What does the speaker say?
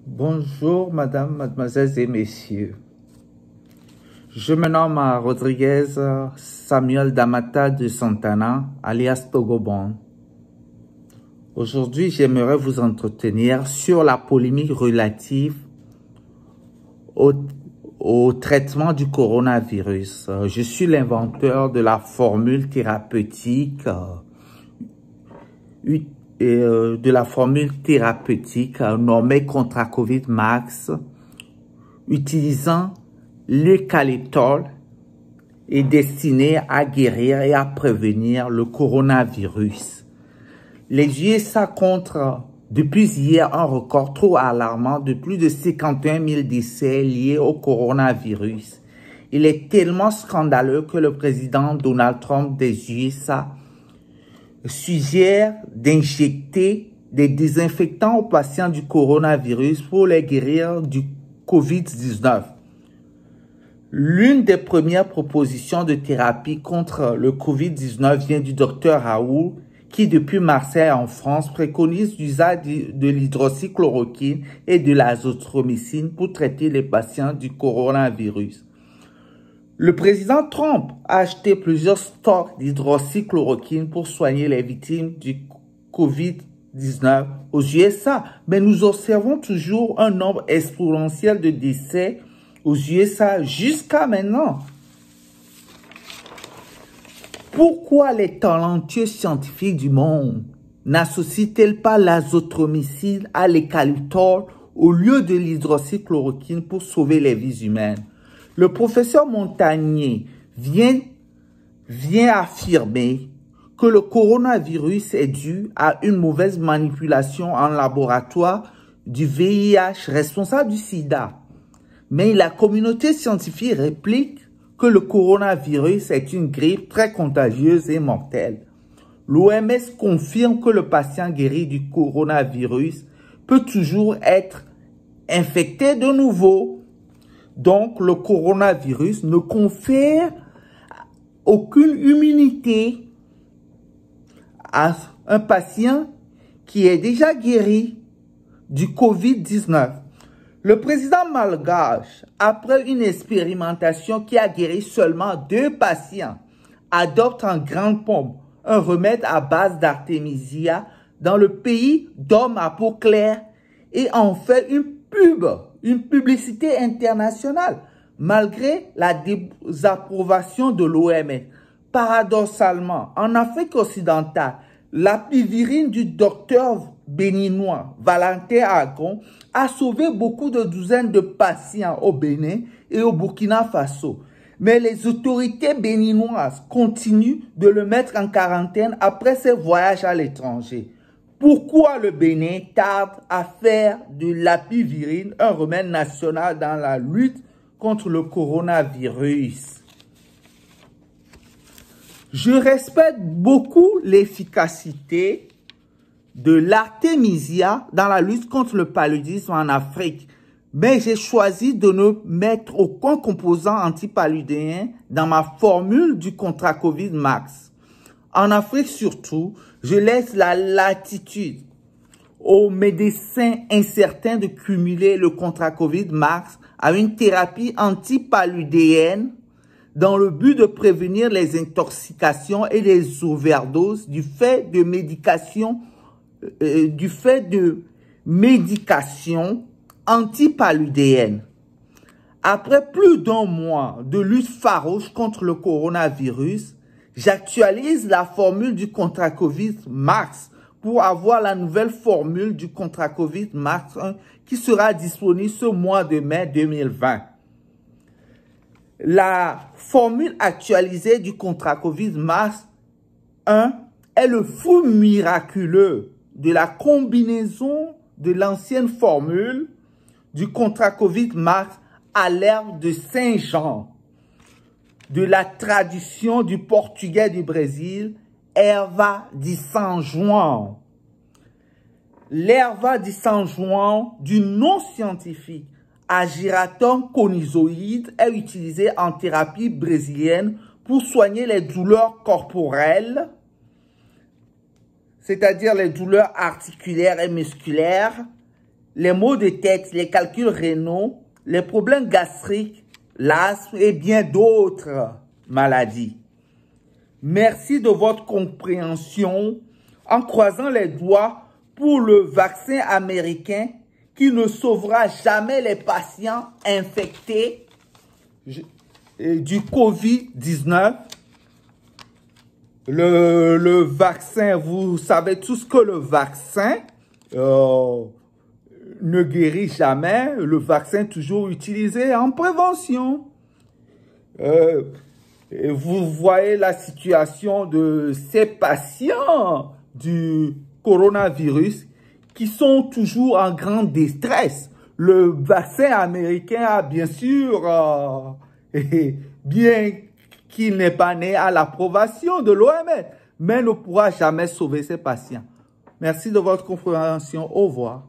Bonjour, madame, mademoiselles et messieurs. Je me nomme Rodriguez Samuel Damata de Santana, alias Togobon. Aujourd'hui, j'aimerais vous entretenir sur la polémique relative au traitement du coronavirus. Je suis l'inventeur de la formule thérapeutique nommée Contracovid Max, utilisant l'eucalyptol est destiné à guérir et à prévenir le coronavirus. Les USA comptent depuis hier un record trop alarmant de plus de 51 000 décès liés au coronavirus. Il est tellement scandaleux que le président Donald Trump des USA suggère d'injecter des désinfectants aux patients du coronavirus pour les guérir du COVID-19. L'une des premières propositions de thérapie contre le COVID-19 vient du docteur Raoult, qui depuis Marseille en France préconise l'usage de l'hydroxychloroquine et de l'azithromycine pour traiter les patients du coronavirus. Le président Trump a acheté plusieurs stocks d'hydroxychloroquine pour soigner les victimes du COVID-19 aux USA, mais nous observons toujours un nombre exponentiel de décès aux USA jusqu'à maintenant. Pourquoi les talentueux scientifiques du monde n'associent-ils pas l'azithromycine à l'eucalyptol au lieu de l'hydroxychloroquine pour sauver les vies humaines? Le professeur Montagnier vient affirmer que le coronavirus est dû à une mauvaise manipulation en laboratoire du VIH responsable du sida. Mais la communauté scientifique réplique que le coronavirus est une grippe très contagieuse et mortelle. L'OMS confirme que le patient guéri du coronavirus peut toujours être infecté de nouveau. Donc, le coronavirus ne confère aucune immunité à un patient qui est déjà guéri du COVID-19. Le président malgache, après une expérimentation qui a guéri seulement 2 patients, adopte en grande pompe un remède à base d'artémisia dans le pays d'hommes à peau claire et en fait une publicité internationale, malgré la désapprobation de l'OMS. Paradoxalement, en Afrique occidentale, l'apivirine du docteur béninois Valentin Agon a sauvé beaucoup de douzaines de patients au Bénin et au Burkina Faso. Mais les autorités béninoises continuent de le mettre en quarantaine après ses voyages à l'étranger. Pourquoi le Bénin tarde à faire de l'apivirine un remède national dans la lutte contre le coronavirus? Je respecte beaucoup l'efficacité de l'artémisia dans la lutte contre le paludisme en Afrique, mais j'ai choisi de ne mettre aucun composant antipaludéen dans ma formule du Contracovid Max. En Afrique surtout, je laisse la latitude aux médecins incertains de cumuler le Contracovid Max à une thérapie antipaludéenne dans le but de prévenir les intoxications et les overdoses du fait de médication antipaludéenne. Après plus d'1 mois de lutte farouche contre le coronavirus, j'actualise la formule du Contracovid Max pour avoir la nouvelle formule du Contracovid Max 1 qui sera disponible ce mois de mai 2020. La formule actualisée du Contracovid Max 1 est le fruit miraculeux de la combinaison de l'ancienne formule du Contracovid Max à l'herbe de Saint-Jean, de la traduction du portugais du Brésil, Erva de São João. L'Erva de São João, du nom scientifique Ageratum conizoide, est utilisée en thérapie brésilienne pour soigner les douleurs corporelles, c'est-à-dire les douleurs articulaires et musculaires, les maux de tête, les calculs rénaux, les problèmes gastriques, l'asthme et bien d'autres maladies. Merci de votre compréhension en croisant les doigts pour le vaccin américain qui ne sauvera jamais les patients infectés du COVID-19. Le vaccin, vous savez tous que le vaccin ne guérit jamais. Le vaccin est toujours utilisé en prévention. Vous voyez la situation de ces patients du coronavirus qui sont toujours en grand détresse. Le vaccin américain a bien sûr, bien qu'il n'est pas né à l'approbation de l'OMS, mais ne pourra jamais sauver ces patients. Merci de votre compréhension. Au revoir.